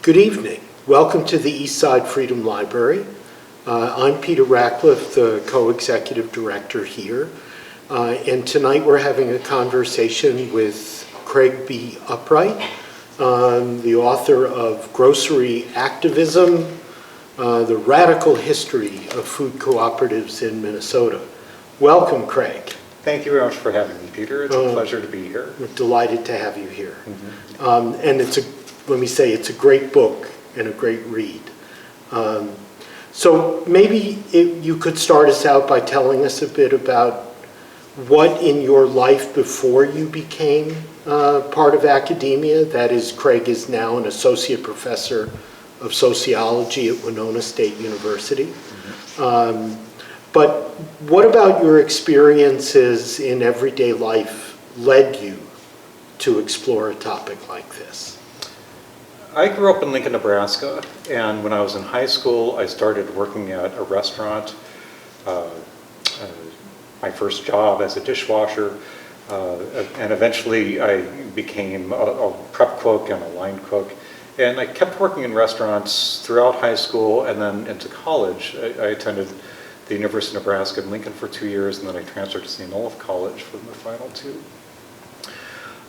Good evening. Welcome to the Eastside Freedom Library. I'm Peter Ratcliffe, the co-executive director here. And tonight we're having a conversation with Craig B. Upright, the author of Grocery Activism, the radical history of food cooperatives in Minnesota. Welcome, Craig. Thank you very much for having me, Peter. It's a pleasure to be here. We're delighted to have you here. And let me say, it's a great book and a great read. So maybe you could start us out by telling us a bit about what in your life before you became part of academia. That is, Craig is now an associate professor of sociology at Winona State University. But what about your experiences in everyday life led you to explore a topic like this? I grew up in Lincoln, Nebraska, and when I was in high school, I started working at a restaurant. My first job as a dishwasher, and eventually I became a prep cook and a line cook. And I kept working in restaurants throughout high school and then into college. I attended the University of Nebraska in Lincoln for 2 years, and then I transferred to St. Olaf College for the final 2.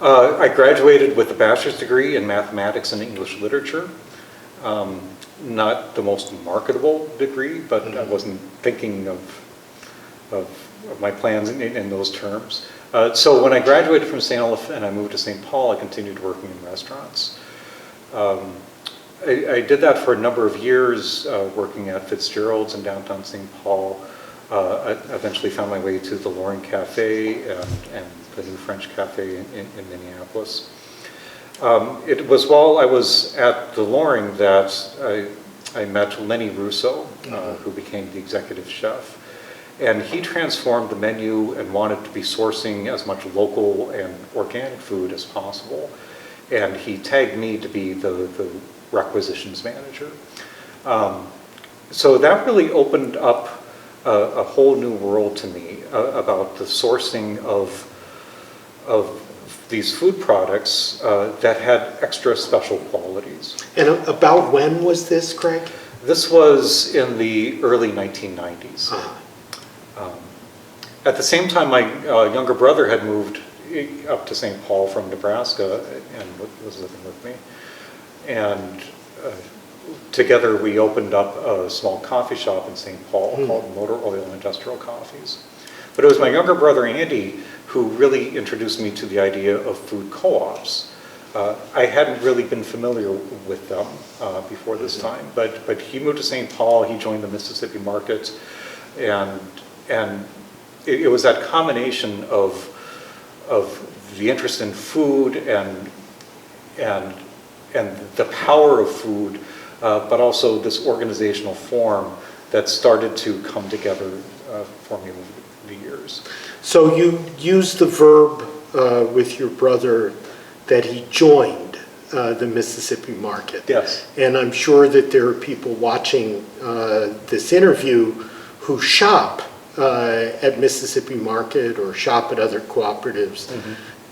I graduated with a bachelor's degree in mathematics and English literature. Not the most marketable degree, but I wasn't thinking of my plans in those terms. So when I graduated from St. Olaf and I moved to St. Paul, I continued working in restaurants. I did that for a number of years, working at Fitzgerald's in downtown St. Paul. I eventually found my way to the Loring Cafe and the New French Cafe in Minneapolis. It was while I was at the Loring that I met Lenny Russo, who became the executive chef. And he transformed the menu and wanted to be sourcing as much local and organic food as possible. And he tagged me to be the requisitions manager. So that really opened up a whole new world to me about the sourcing of these food products that had extra special qualities. And about when was this, Craig? This was in the early 1990s. At the same time, my younger brother had moved up to St. Paul from Nebraska and was living with me. And together we opened up a small coffee shop in St. Paul called Motor Oil and Industrial Coffees. But it was my younger brother, Andy, who really introduced me to the idea of food co-ops. I hadn't really been familiar with them before this time, but he moved to St. Paul, he joined the Mississippi market, and it was that combination of the interest in food and the power of food, but also this organizational form that started to come together for me over the years. So you used the verb with your brother that he joined the Mississippi market. Yes. And I'm sure that there are people watching this interview who shop at Mississippi Market or shop at other cooperatives.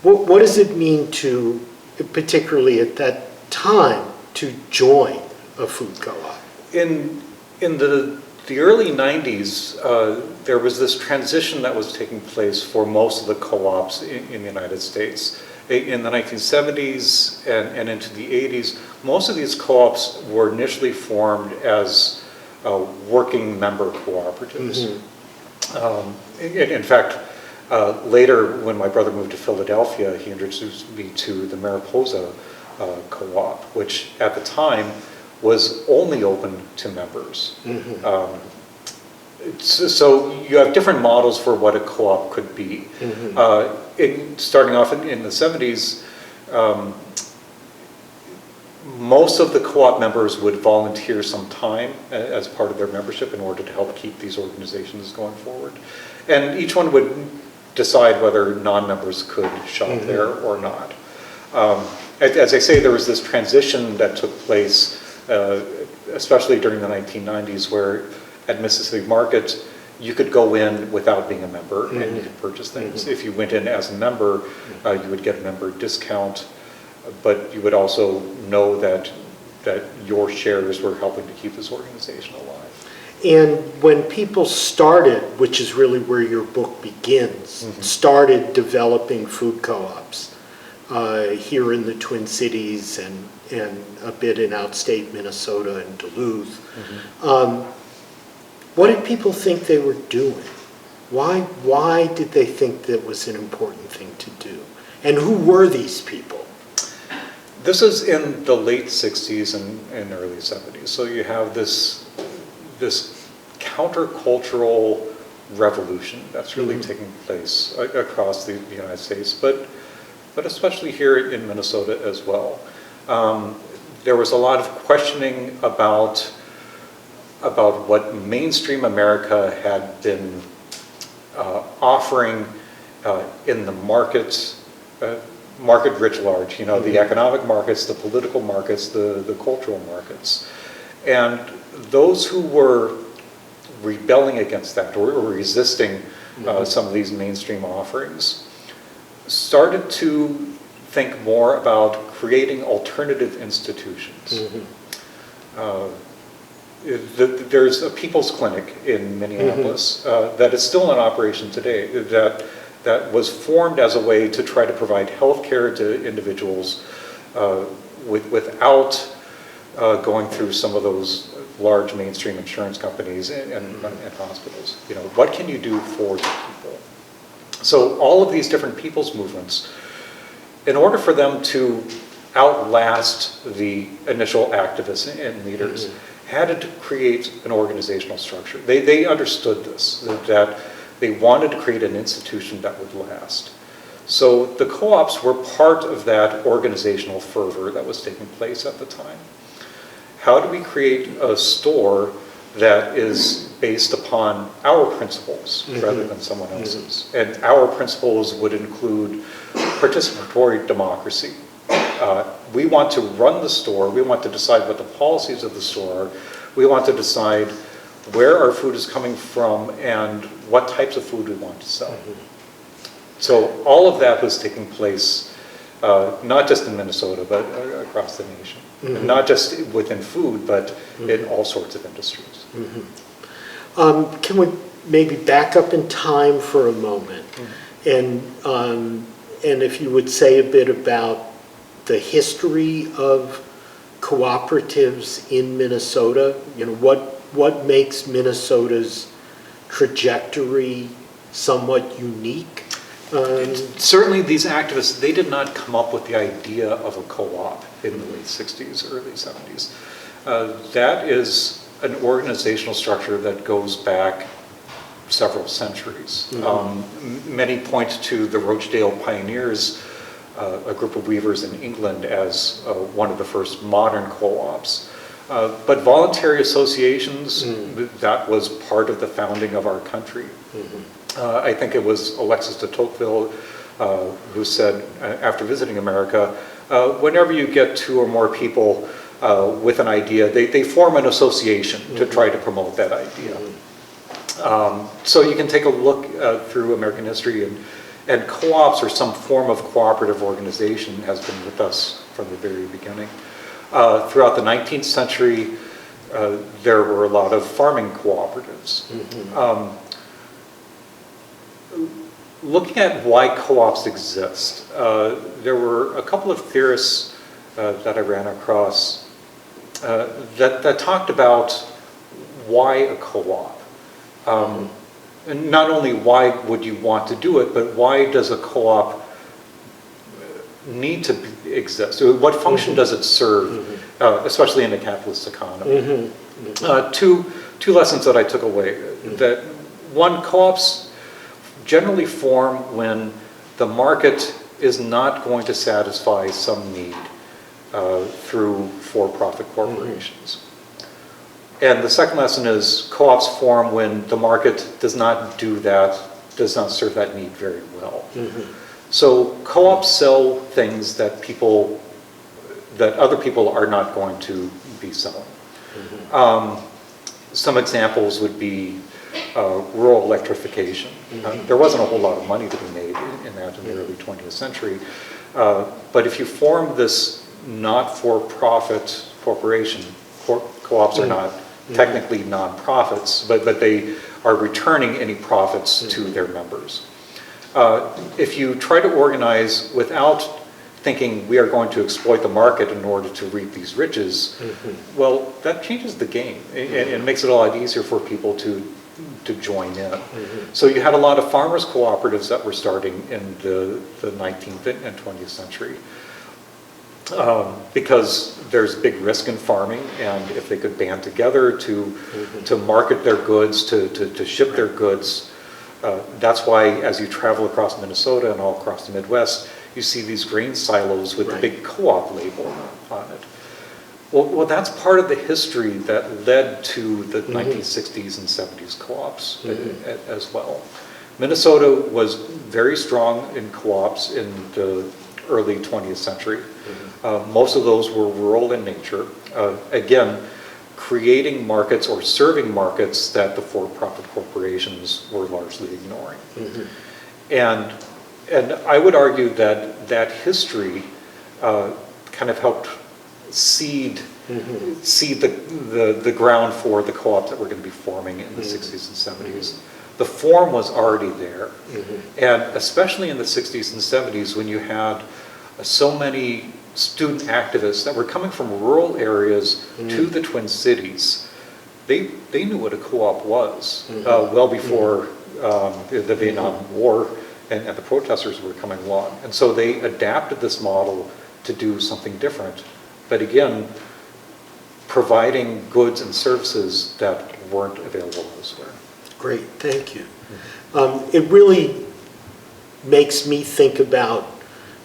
What does it mean to, particularly at that time, to join a food co-op? In the early 90s, there was this transition that was taking place for most of the co-ops in the United States. In the 1970s and into the 80s, most of these co-ops were initially formed as working member cooperatives. In fact, later when my brother moved to Philadelphia, he introduced me to the Mariposa co-op, which at the time was only open to members. So you have different models for what a co-op could be. Starting off in the 70s, most of the co-op members would volunteer some time as part of their membership in order to help keep these organizations going forward. And each one would decide whether non-members could shop there or not. As I say, there was this transition that took place, especially during the 1990s, where at Mississippi Market, you could go in without being a member and you could purchase things. If you went in as a member, you would get a member discount, but you would also know that that your shares were helping to keep this organization alive. And when people started, which is really where your book begins, started developing food co-ops here in the Twin Cities and a bit in outstate Minnesota and Duluth, what did people think they were doing? Why did they think that was an important thing to do? And who were these people? This is in the late 60s and early 70s. So you have this countercultural revolution that's really taking place across the United States, but especially here in Minnesota as well. There was a lot of questioning about what mainstream America had been offering in the market writ large, the economic markets, the political markets, the cultural markets. And those who were rebelling against that or resisting some of these mainstream offerings started to think more about creating alternative institutions. There's a People's Clinic in Minneapolis that is still in operation today that was formed as a way to try to provide health care to individuals without going through some of those large mainstream insurance companies and hospitals. What can you do for the people? So all of these different people's movements, in order for them to outlast the initial activists and leaders, had to create an organizational structure. They understood this, that they wanted to create an institution that would last. So the co-ops were part of that organizational fervor that was taking place at the time. How do we create a store that is based upon our principles rather than someone else's? And our principles would include participatory democracy. We want to run the store. We want to decide what the policies of the store are. We want to decide where our food is coming from and what types of food we want to sell. So all of that was taking place, not just in Minnesota, but across the nation. And not just within food, but in all sorts of industries. Can we maybe back up in time for a moment? And if you would say a bit about the history of cooperatives in Minnesota, what makes Minnesota's trajectory somewhat unique? Certainly these activists, they did not come up with the idea of a co-op in the late 60s, early 70s. That is an organizational structure that goes back several centuries. Many point to the Rochdale Pioneers, a group of weavers in England, as one of the first modern co-ops. But voluntary associations, that was part of the founding of our country. I think it was Alexis de Tocqueville who said, after visiting America, whenever you get two or more people with an idea, they form an association to try to promote that idea. So you can take a look through American history, and co-ops or some form of cooperative organization has been with us from the very beginning. Throughout the 19th century, there were a lot of farming cooperatives. Looking at why co-ops exist, there were a couple of theorists that I ran across that talked about why a co-op. And not only why would you want to do it, but why does a co-op need to exist? What function does it serve, especially in a capitalist economy? Two lessons that I took away. That one, co-ops generally form when the market is not going to satisfy some need through for-profit corporations. And the second lesson is co-ops form when the market does not do that, does not serve that need very well. So co-ops sell things that other people are not going to be selling. Some examples would be rural electrification. There wasn't a whole lot of money to be made in that in the early 20th century. But if you form this not-for-profit corporation. Co-ops are not technically nonprofits, but they are returning any profits to their members. If you try to organize without thinking we are going to exploit the market in order to reap these riches, well, that changes the game. It makes it a lot easier for people to join in. So you had a lot of farmers cooperatives that were starting in the 19th and 20th century. Because there's big risk in farming, and if they could band together to market their goods, to ship their goods, that's why as you travel across Minnesota and all across the Midwest, you see these grain silos with the big co-op label on it. Well, that's part of the history that led to the 1960s and 70s co-ops as well. Minnesota was very strong in co-ops in the early 20th century. Most of those were rural in nature. Again, creating markets or serving markets that the for-profit corporations were largely ignoring. And I would argue that history kind of helped seed the ground for the co-ops that were going to be forming in the 60s and 70s. The form was already there. And especially in the 60s and 70s, when you had so many student activists that were coming from rural areas to the Twin Cities, they knew what a co-op was well before the Vietnam War and the protesters were coming along. And so they adapted this model to do something different. But again, providing goods and services that weren't available elsewhere. Great, thank you. It really makes me think about,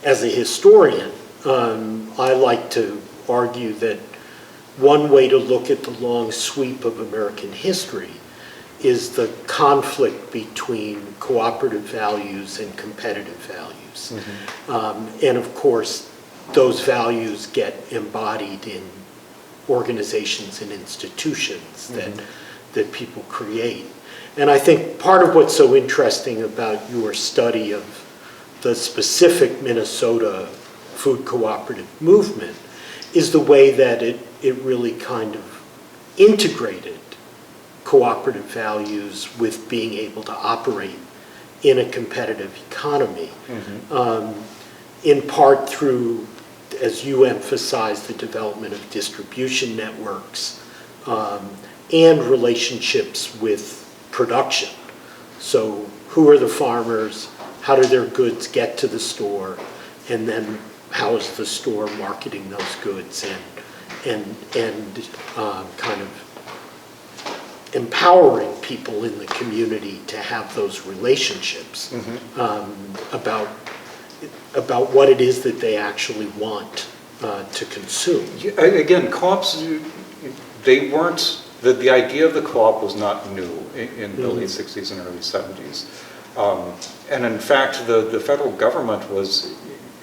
as a historian, I like to argue that one way to look at the long sweep of American history is the conflict between cooperative values and competitive values. And of course, those values get embodied in organizations and institutions that people create. And I think part of what's so interesting about your study of the specific Minnesota food cooperative movement is the way that it really kind of integrated cooperative values with being able to operate in a competitive economy, in part through, as you emphasize, the development of distribution networks and relationships with production. So who are the farmers? How do their goods get to the store? And then how is the store marketing those goods and kind of empowering people in the community to have those relationships about what it is that they actually want to consume. Again, co-ops, they weren't, the idea of the co-op was not new in the late 60s and early 70s. And in fact, the federal government was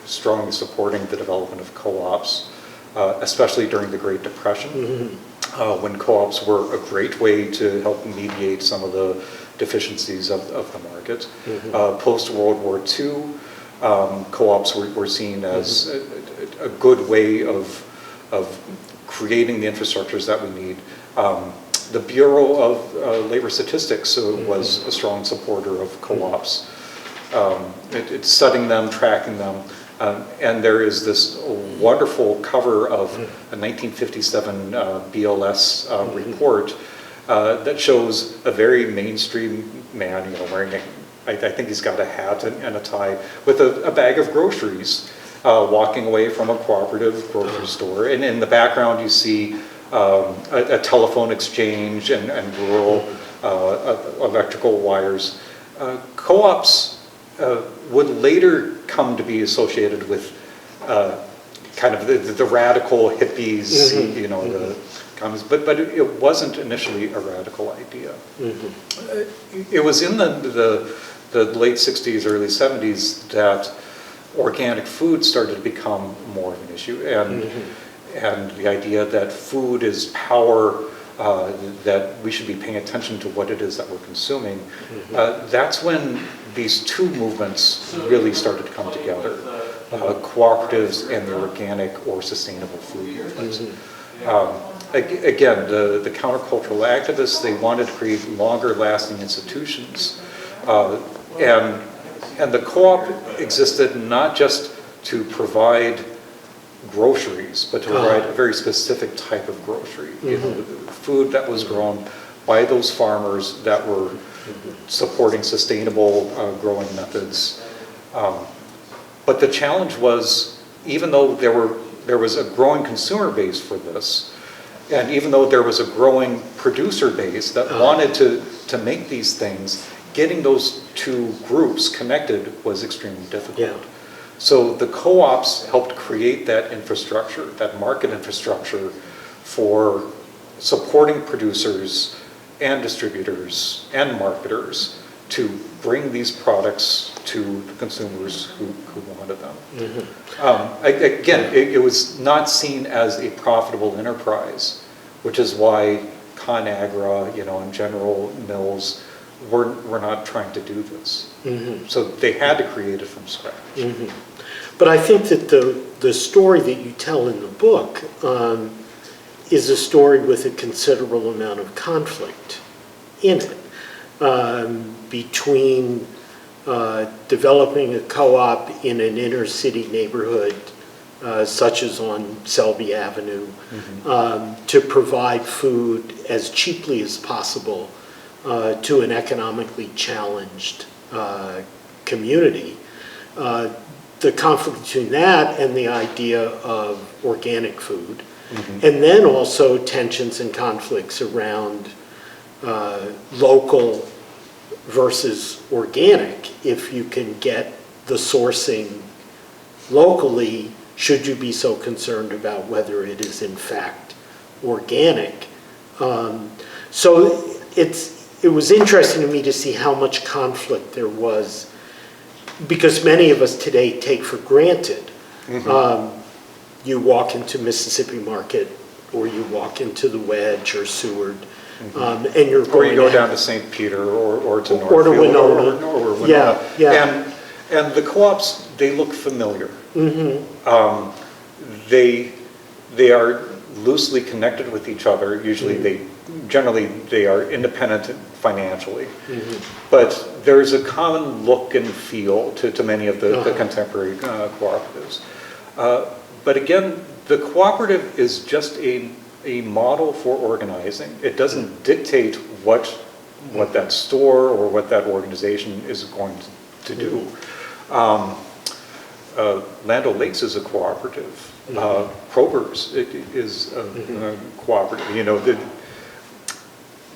strongly supporting the development of co-ops, especially during the Great Depression, when co-ops were a great way to help mediate some of the deficiencies of the market. Post-World War II, co-ops were seen as a good way of creating the infrastructures that we need. The Bureau of Labor Statistics was a strong supporter of co-ops. It's studying them, tracking them, and there is this wonderful cover of a 1957 BLS report that shows a very mainstream man, wearing I think he's got a hat and a tie, with a bag of groceries, walking away from a cooperative grocery store. And in the background you see a telephone exchange and rural electrical wires. Co-ops would later come to be associated with kind of the radical hippies, the communists, but it wasn't initially a radical idea. It was in the late 60s, early 70s that organic food started to become more of an issue, and the idea that food is power, that we should be paying attention to what it is that we're consuming. That's when these two movements really started to come together, cooperatives and the organic or sustainable food movement. Again, the countercultural activists, they wanted to create longer lasting institutions. And the co-op existed not just to provide groceries, but to provide a very specific type of grocery. You know, food that was grown by those farmers that were supporting sustainable growing methods. But the challenge was, even though there was a growing consumer base for this, and even though there was a growing producer base that wanted to make these things, getting those two groups connected was extremely difficult. Yeah. So the co-ops helped create that infrastructure, that market infrastructure for supporting producers and distributors and marketers to bring these products to the consumers who wanted them. Again, it was not seen as a profitable enterprise, which is why ConAgra, you know, and General Mills were not trying to do this. So they had to create it from scratch. But I think that the story that you tell in the book is a story with a considerable amount of conflict in it. Between developing a co-op in an inner city neighborhood, such as on Selby Avenue, to provide food as cheaply as possible to an economically challenged community. The conflict between that and the idea of organic food, and then also tensions and conflicts around local versus organic. If you can get the sourcing locally, should you be so concerned about whether it is in fact organic? So it was interesting to me to see how much conflict there was, because many of us today take for granted. You walk into Mississippi Market, or you walk into the Wedge or Seward, and you're going. Or you go down to St. Peter or to Northfield. Or to Winona. Or Winona. Yeah, yeah. And the co-ops, they look familiar. They are loosely connected with each other. Usually generally they are independent financially. But there's a common look and feel to many of the contemporary cooperatives. But again, the cooperative is just a model for organizing. It doesn't dictate what that store or what that organization is going to do. Land O'Lakes is a cooperative. Kroger's is a cooperative. You know,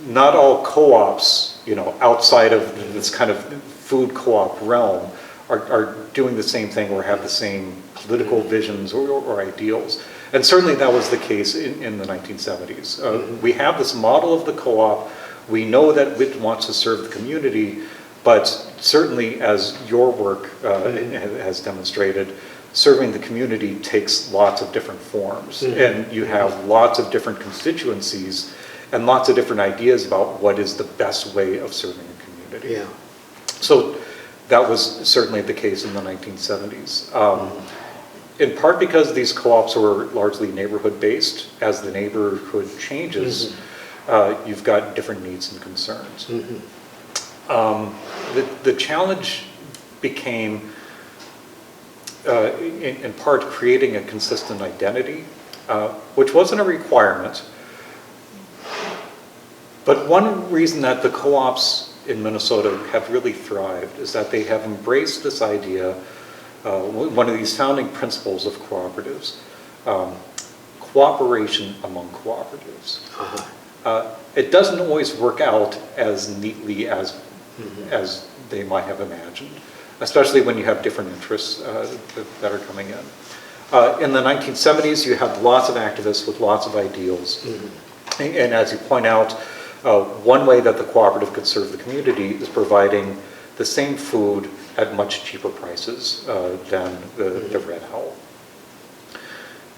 not all co-ops, you know, outside of this kind of food co-op realm are doing the same thing or have the same political visions or ideals. And certainly that was the case in the 1970s. We have this model of the co-op. We know that it wants to serve the community, but certainly as your work has demonstrated, serving the community takes lots of different forms. And you have lots of different constituencies and lots of different ideas about what is the best way of serving a community. Yeah. So that was certainly the case in the 1970s. In part because these co-ops were largely neighborhood-based. As the neighborhood changes, you've got different needs and concerns. The challenge became, in part, creating a consistent identity, which wasn't a requirement. But one reason that the co-ops in Minnesota have really thrived is that they have embraced this idea, one of these founding principles of cooperatives, cooperation among cooperatives. It doesn't always work out as neatly as they might have imagined, especially when you have different interests that are coming in. In the 1970s, you had lots of activists with lots of ideals. And as you point out, one way that the cooperative could serve the community is providing the same food at much cheaper prices than the Red Owl.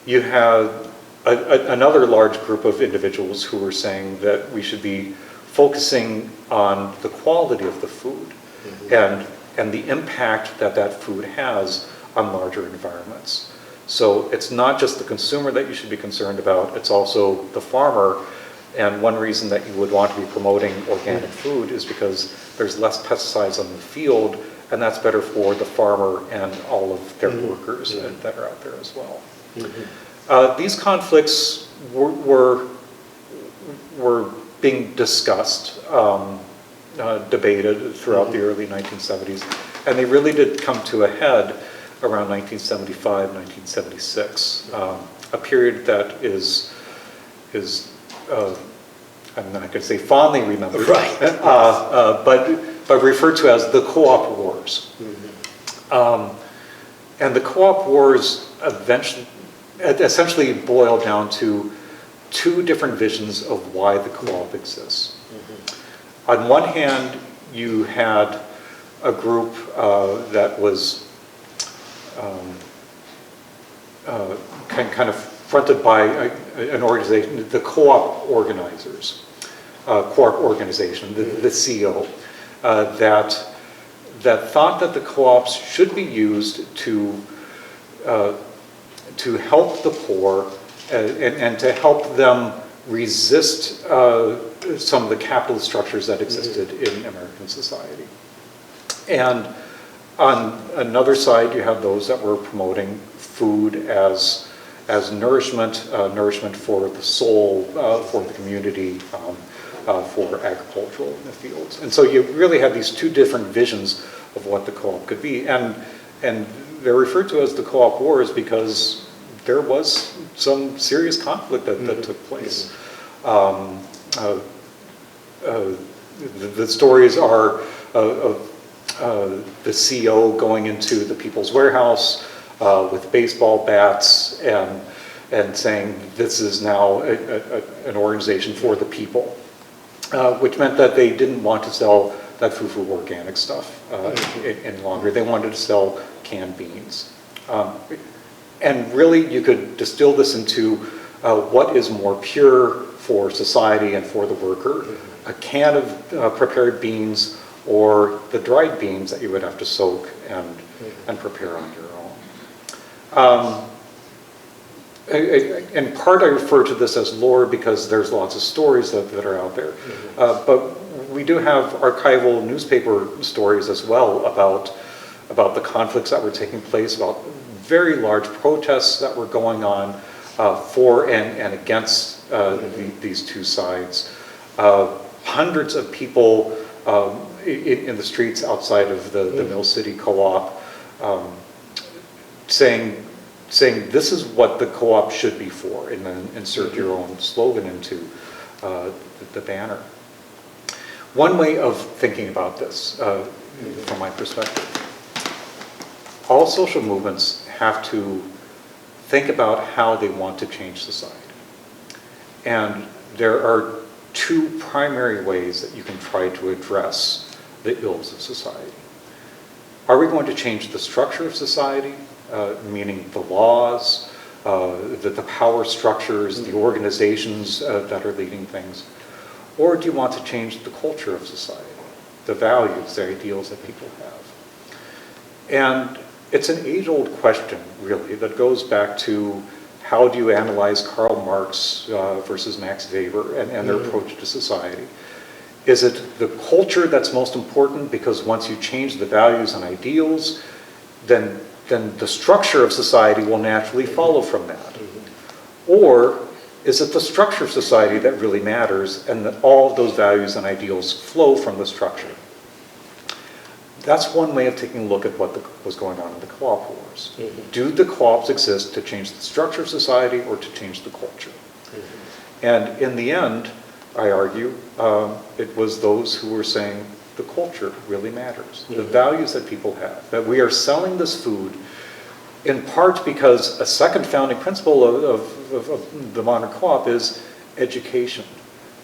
You have another large group of individuals who were saying that we should be focusing on the quality of the food and the impact that that food has on larger environments. So it's not just the consumer that you should be concerned about, it's also the farmer. And one reason that you would want to be promoting organic food is because there's less pesticides on the field, and that's better for the farmer and all of their workers that are out there as well. These conflicts were being discussed, debated throughout the early 1970s, and they really did come to a head around 1975, 1976, a period that is I'm not going to say fondly remembered, right. but referred to as the Co-op Wars. And the Co-op Wars essentially boiled down to two different visions of why the co-op exists. On one hand, you had a group that was kind of fronted by an organization, the co-op organizers, co-op organization, the CO, that thought that the co-ops should be used to help the poor and to help them resist some of the capitalist structures that existed in American society. And on another side, you have those that were promoting food as nourishment, nourishment for the soul, for the community, for agricultural in the fields. And so you really had these two different visions of what the co-op could be. And they're referred to as the co-op wars because there was some serious conflict that took place. The stories are of the CO going into the People's Warehouse with baseball bats and saying this is now an organization for the people, which meant that they didn't want to sell that fufu organic stuff any longer. They wanted to sell canned beans. And really you could distill this into what is more pure for society and for the worker, a can of prepared beans or the dried beans that you would have to soak and prepare on your own. In part I refer to this as lore because there's lots of stories that are out there. But we do have archival newspaper stories as well about the conflicts that were taking place, about very large protests that were going on for and against these two sides. Hundreds of people in the streets outside of the Mill City Co-op saying this is what the co-op should be for, and then insert your own slogan into the banner. One way of thinking about this, from my perspective, all social movements have to think about how they want to change society. And there are two primary ways that you can try to address the ills of society. Are we going to change the structure of society, meaning the laws, the power structures, the organizations that are leading things? Or do you want to change the culture of society, the values, the ideals that people have? And it's an age-old question, really, that goes back to how do you analyze Karl Marx versus Max Weber and their approach to society? Is it the culture that's most important because once you change the values and ideals, then the structure of society will naturally follow from that? Or is it the structure of society that really matters and that all of those values and ideals flow from the structure? That's one way of taking a look at what was going on in the co-op wars. Do the co-ops exist to change the structure of society or to change the culture? And in the end, I argue, it was those who were saying the culture really matters, the values that people have, that we are selling this food in part because a second founding principle of the modern co-op is education.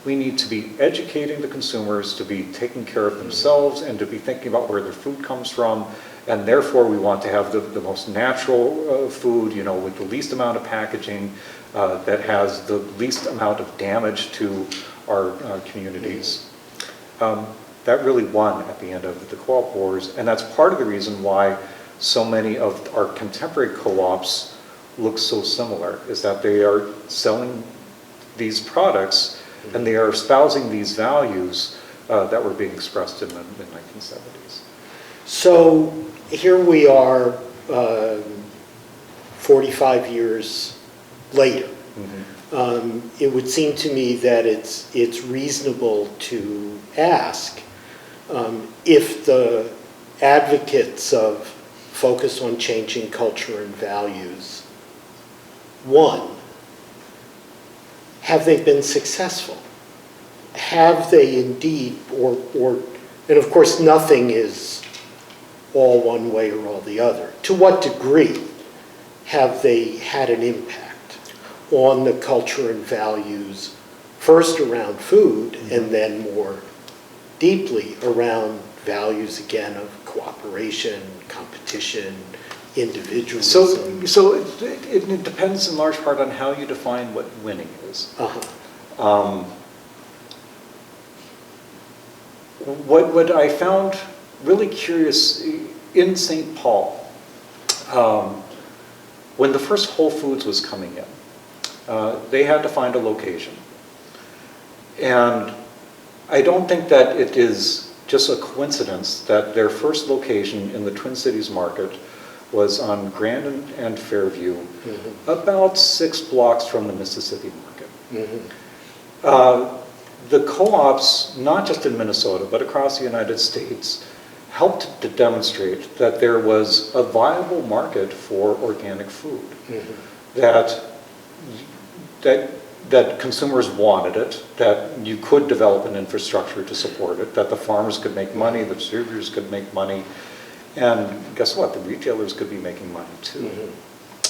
We need to be educating the consumers to be taking care of themselves and to be thinking about where their food comes from, and therefore we want to have the most natural food, you know, with the least amount of packaging, that has the least amount of damage to our communities. That really won at the end of the co-op wars, and that's part of the reason why so many of our contemporary co-ops looks so similar, is that they are selling these products and they are espousing these values that were being expressed in the 1970s. So here we are 45 years later. It would seem to me that it's reasonable to ask if the advocates of focus on changing culture and values, one, have they been successful? Have they indeed, and of course nothing is all one way or all the other. To what degree have they had an impact on the culture and values, first around food and then more deeply around values again of cooperation, competition, individualism? So it depends in large part on how you define what winning is. What I found really curious in St. Paul, when the first Whole Foods was coming in, they had to find a location. And I don't think that it is just a coincidence that their first location in the Twin Cities market was on Grand and Fairview, about 6 blocks from the Mississippi market. The co-ops, not just in Minnesota, but across the United States, helped to demonstrate that there was a viable market for organic food, that consumers wanted it, that you could develop an infrastructure to support it, that the farmers could make money, the distributors could make money, and guess what? The retailers could be making money too.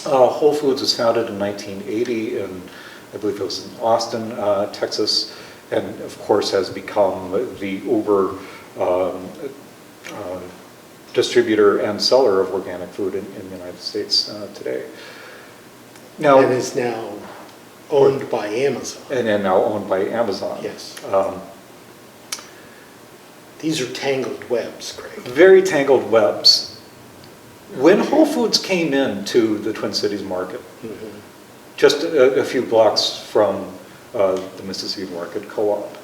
Whole Foods was founded in 1980, and I believe it was in Austin, Texas, and of course has become the Uber distributor and seller of organic food in the United States today. Now, and is now owned by Amazon. And now owned by Amazon. Yes. These are tangled webs, Craig. Very tangled webs. When Whole Foods came into the Twin Cities market, just a few blocks from the Mississippi Market Co-op,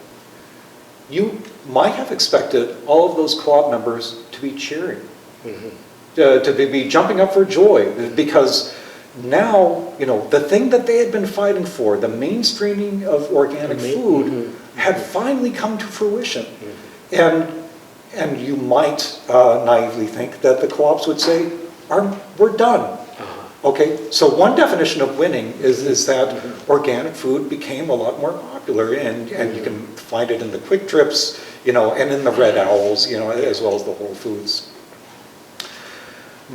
you might have expected all of those co-op members to be cheering, to be jumping up for joy, because now, the thing that they had been fighting for, the mainstreaming of organic food, had finally come to fruition. And you might naively think that the co-ops would say, we're done. Okay, so one definition of winning is that organic food became a lot more popular, and you can find it in the Quick Trips, and in the Red Owls, as well as the Whole Foods.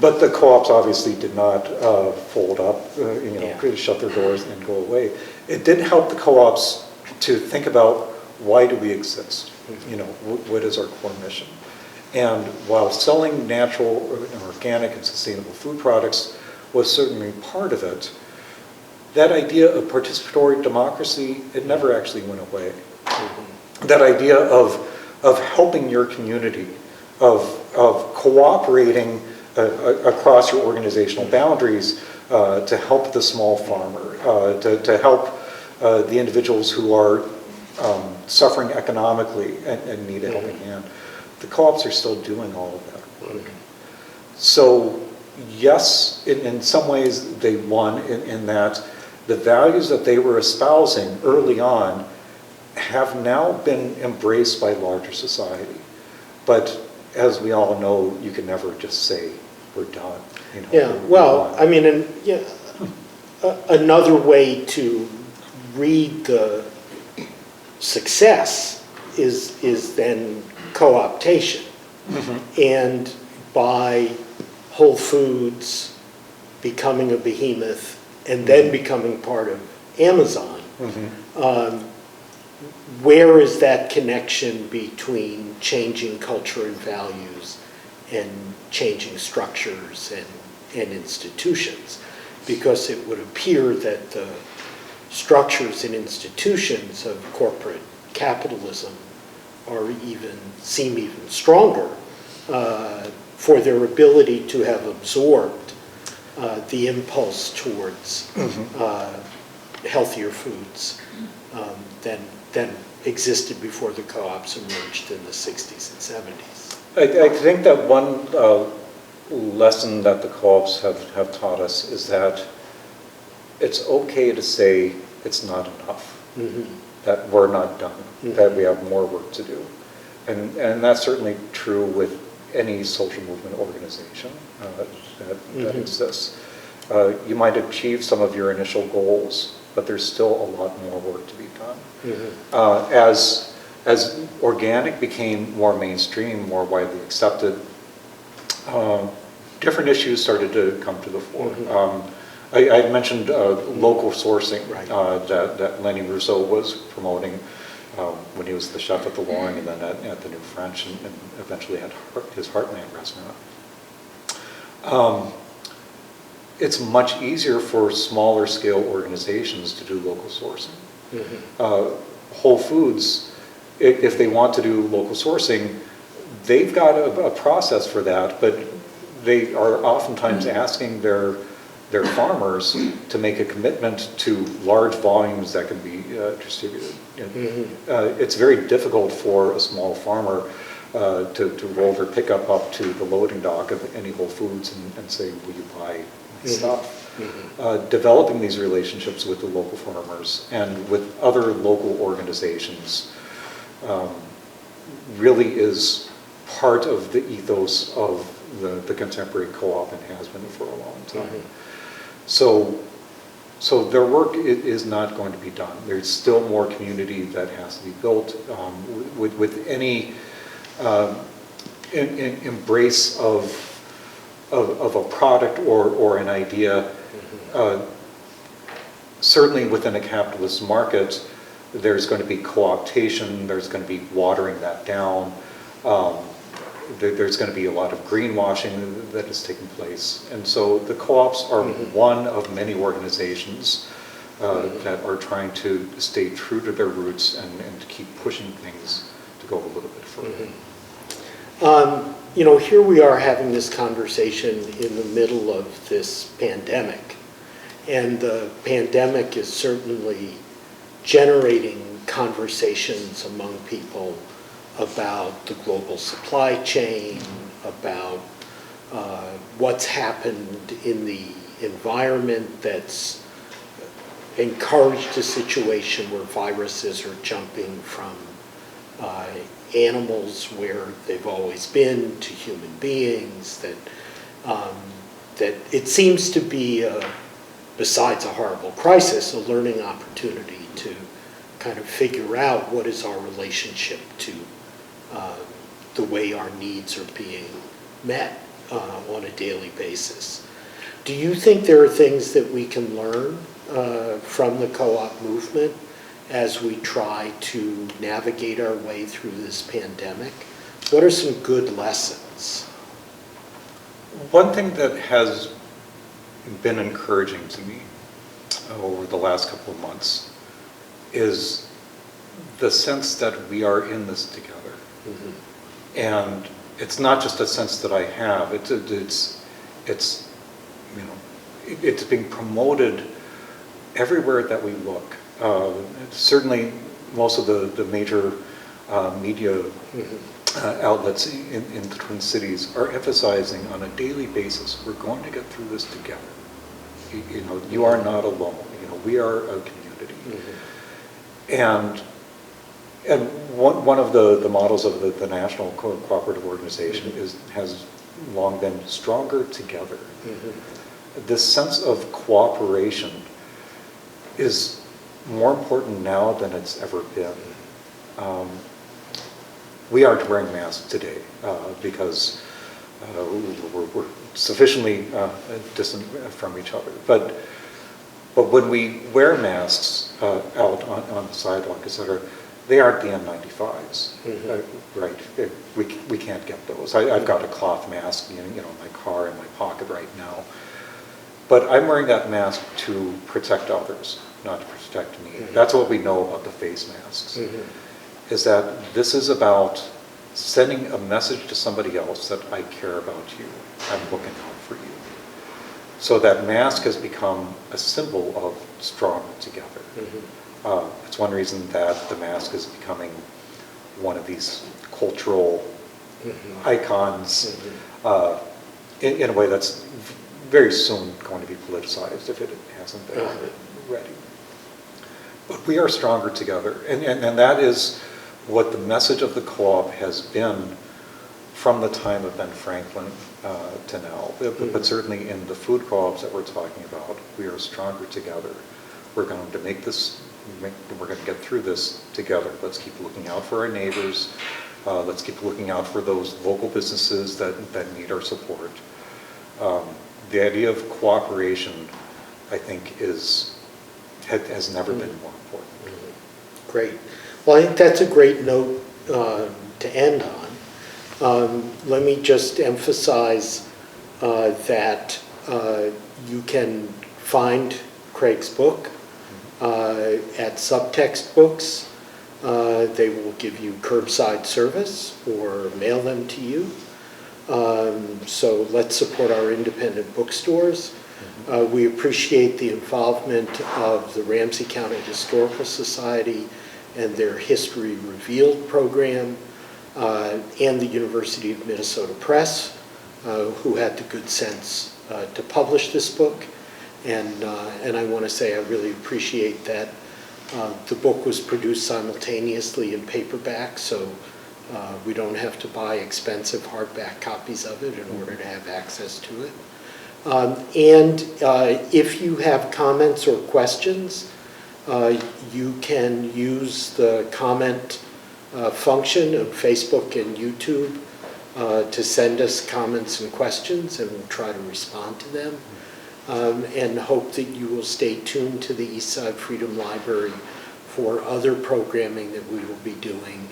But the co-ops obviously did not fold up, shut their doors and go away. It did help the co-ops to think about, why do we exist? What is our core mission? And while selling natural, organic, and sustainable food products was certainly part of it, that idea of participatory democracy, it never actually went away. That idea of helping your community, of cooperating across your organizational boundaries to help the small farmer, to help the individuals who are suffering economically and need a helping hand. The co-ops are still doing all of that work. So yes, in some ways they won in that the values that they were espousing early on have now been embraced by larger society. But as we all know, you can never just say, we're done. Another way to read the success is then co-optation. And by Whole Foods becoming a behemoth and then becoming part of Amazon, where is that connection between changing culture and values and changing structures and institutions? Because it would appear that the structures and institutions of corporate capitalism seem even stronger for their ability to have absorbed the impulse towards healthier foods than existed before the co-ops emerged in the 60s and 70s. I think that one lesson that the co-ops have taught us is that it's okay to say it's not enough, that we're not done, that we have more work to do. And that's certainly true with any social movement organization that exists. You might achieve some of your initial goals, but there's still a lot more work to be done. As organic became more mainstream, more widely accepted, different issues started to come to the fore. I mentioned local sourcing, Right. that Lenny Rousseau was promoting when he was the chef at the Loring and then at the New French, and eventually at his Heartland restaurant. It's much easier for smaller scale organizations to do local sourcing. Whole Foods, if they want to do local sourcing, they've got a process for that, but they are oftentimes asking their farmers to make a commitment to large volumes that can be distributed. It's very difficult for a small farmer to roll their pickup up to the loading dock of any Whole Foods and say, will you buy my stuff? Developing these relationships with the local farmers and with other local organizations really is part of the ethos of the contemporary co-op and has been for a long time. So their work is not going to be done. There's still more community that has to be built with any embrace of a product or an idea. Certainly within a capitalist market, there's going to be co-optation, there's going to be watering that down. There's going to be a lot of greenwashing that is taking place. And so the co-ops are one of many organizations that are trying to stay true to their roots and to keep pushing things to go a little bit further. You know, here we are having this conversation in the middle of this pandemic. And the pandemic is certainly generating conversations among people about the global supply chain, about what's happened in the environment that's encouraged a situation where viruses are jumping from animals where they've always been to human beings, that it seems to be, besides a horrible crisis, a learning opportunity to kind of figure out what is our relationship to the way our needs are being met on a daily basis. Do you think there are things that we can learn from the co-op movement as we try to navigate our way through this pandemic? What are some good lessons? One thing that has been encouraging to me over the last couple of months is the sense that we are in this together. And it's not just a sense that I have, it's being promoted everywhere that we look. Certainly most of the major media outlets in the Twin Cities are emphasizing on a daily basis, we're going to get through this together. You are not alone. We are a community. And one of the models of the National Cooperative Organization has long been stronger together. This sense of cooperation is more important now than it's ever been. We aren't wearing masks today because we're sufficiently distant from each other. But when we wear masks out on the sidewalk, etc., they aren't the N95s, right? We can't get those. I've got a cloth mask, in my car in my pocket right now. But I'm wearing that mask to protect others, not to protect me. That's what we know about the face masks, is that this is about sending a message to somebody else that I care about you, I'm looking out for you. So that mask has become a symbol of stronger together. It's one reason that the mask is becoming one of these cultural icons in a way that's very soon going to be politicized if it hasn't been already. But we are stronger together, and that is what the message of the co-op has been from the time of Ben Franklin to now. But certainly in the food co-ops that we're talking about, we are stronger together. We're going to make this, we're going to get through this together. Let's keep looking out for our neighbors. Let's keep looking out for those local businesses that need our support. The idea of cooperation, I think, has never been more important. Great. Well, I think that's a great note to end on. Let me just emphasize that you can find Craig's book at Subtext Books. They will give you curbside service or mail them to you. So let's support our independent bookstores. We appreciate the involvement of the Ramsey County Historical Society and their History Revealed program, and the University of Minnesota Press, who had the good sense to publish this book. And I want to say I really appreciate that the book was produced simultaneously in paperback, so we don't have to buy expensive hardback copies of it in order to have access to it. And if you have comments or questions, you can use the comment function of Facebook and YouTube to send us comments and questions, and we'll try to respond to them. And hope that you will stay tuned to the Eastside Freedom Library for other programming that we will be doing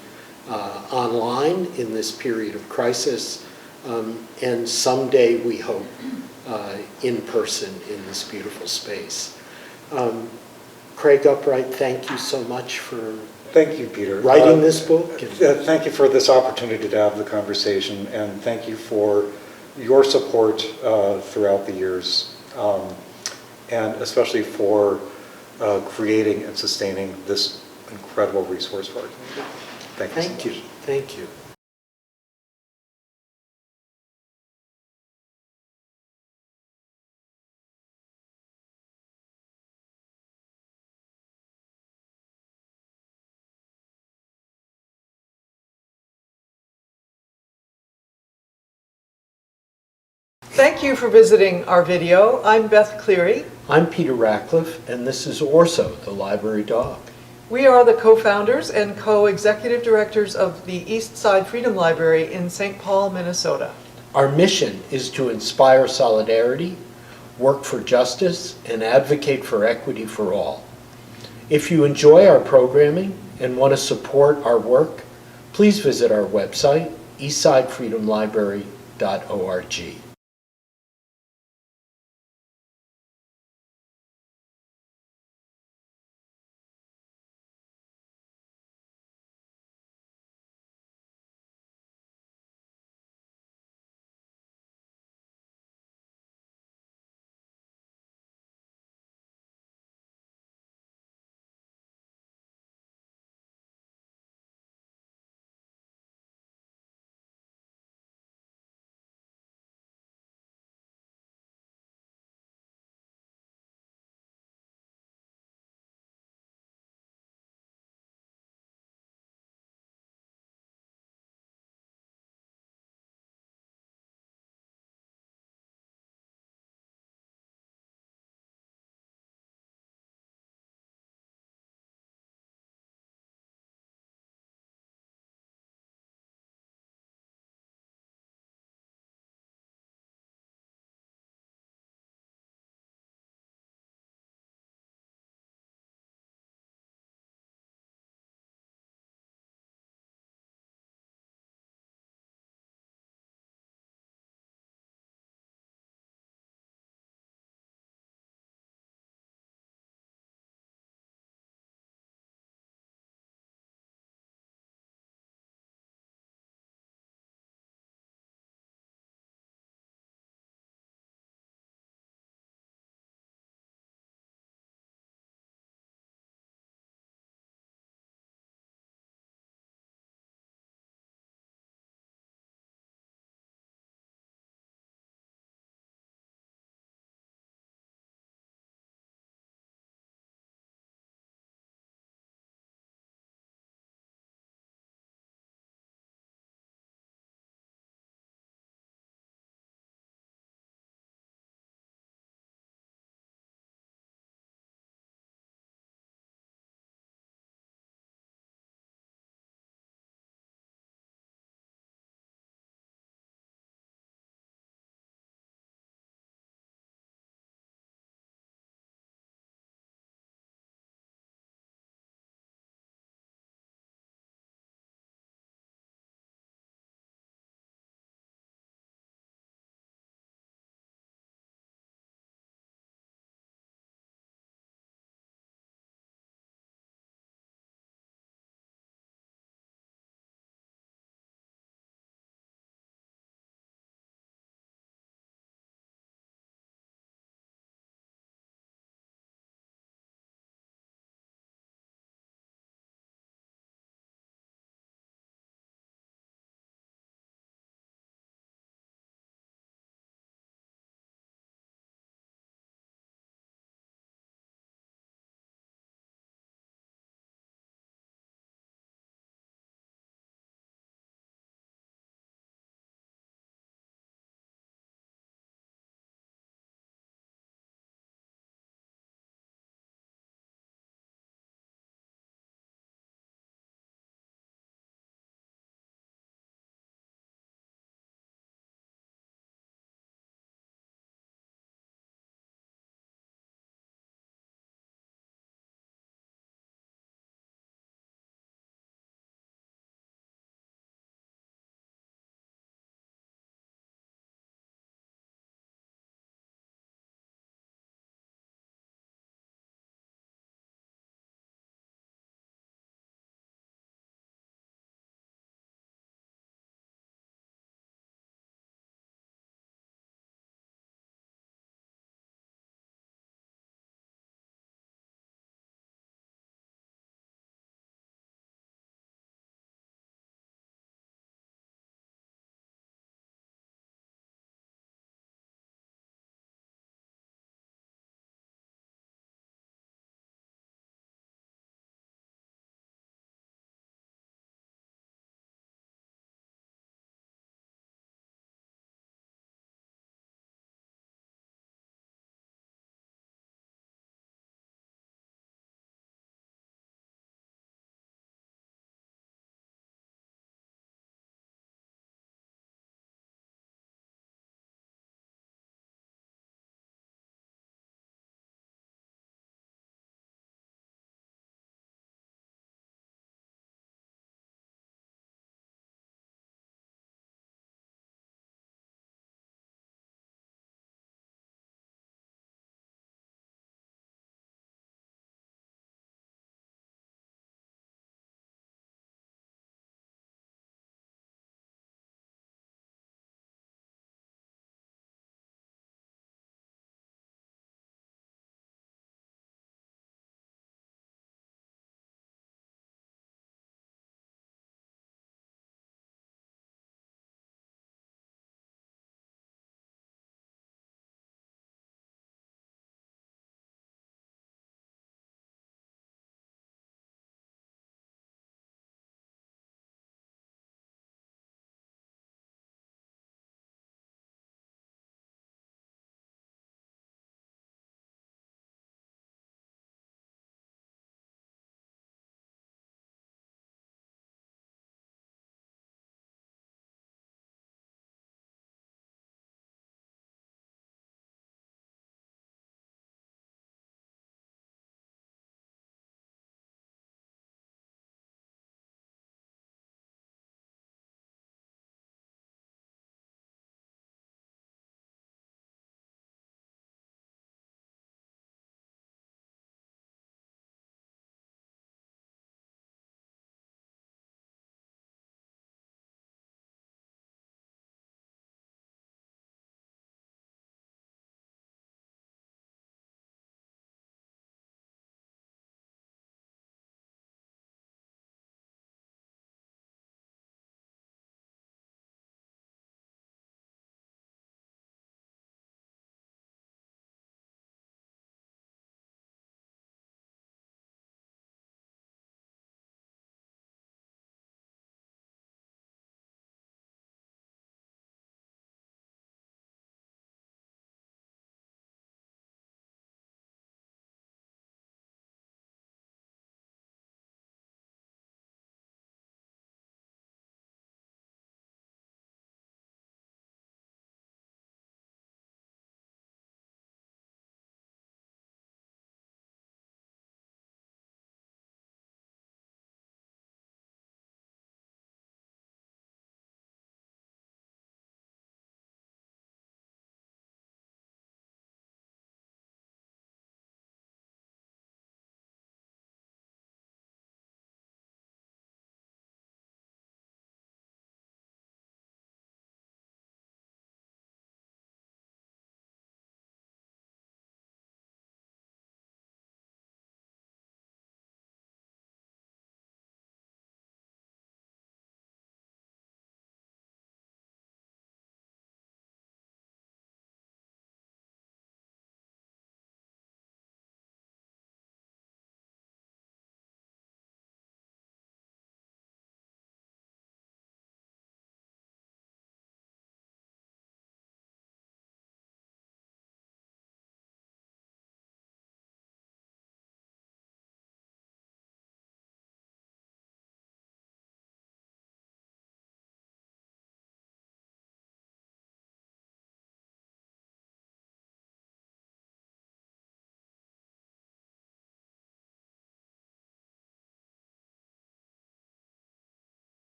online in this period of crisis, and someday we hope in person in this beautiful space. Craig Upright, thank you so much for Thank you, Peter. Writing this book. Thank you for this opportunity to have the conversation, and thank you for your support throughout the years, and especially for creating and sustaining this incredible resource for our community. Thank you so much. Thank you. Thank you for visiting our video. I'm Beth Cleary. I'm Peter Ratcliffe, and this is Orso, the library dog. We are the co-founders and co-executive directors of the East Side Freedom Library in St. Paul, Minnesota. Our mission is to inspire solidarity, work for justice, and advocate for equity for all. If you enjoy our programming and want to support our work, please visit our website, eastsidefreedomlibrary.org.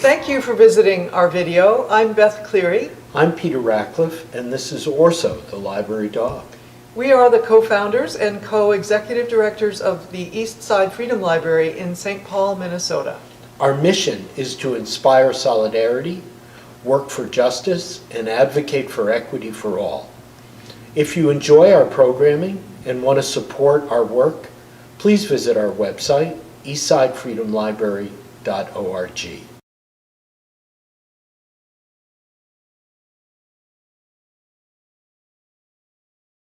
Thank you for visiting our video. I'm Beth Cleary. I'm Peter Ratcliffe, and this is Orso, the library dog. We are the co-founders and co-executive directors of the East Side Freedom Library in St. Paul, Minnesota. Our mission is to inspire solidarity, work for justice, and advocate for equity for all. If you enjoy our programming and want to support our work, please visit our website, eastsidefreedomlibrary.org.